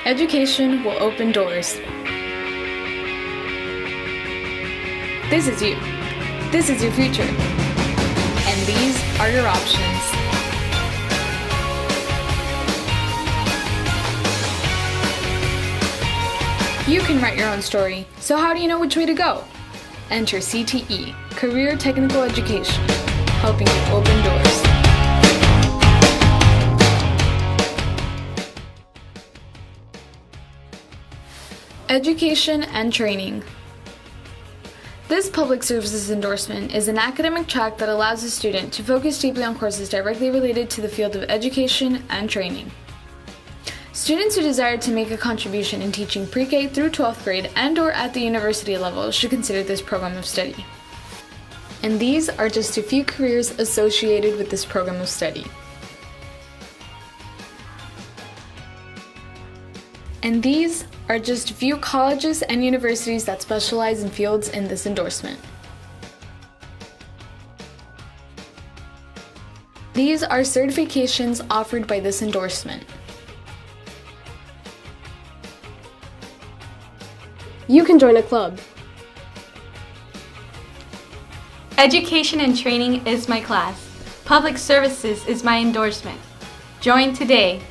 Education will open doors. This is you. This is your future. And these are your options. You can write your own story, so how do you know which way to go? Enter CTE, Career Technical Education, helping you open doors. Education and training. This public services endorsement is an academic track that allows a student to focus deeply on courses directly related to the field of education and training. Students who desire to make a contribution in teaching pre-K through 12th grade and/or at the university level should consider this program of study. And these are just a few careers associated with this program of study. And these are just a few colleges and universities that specialize in fields in this endorsement. These are certifications offered by this endorsement. You can join a club. Education and training is my class. Public services is my endorsement. Join today.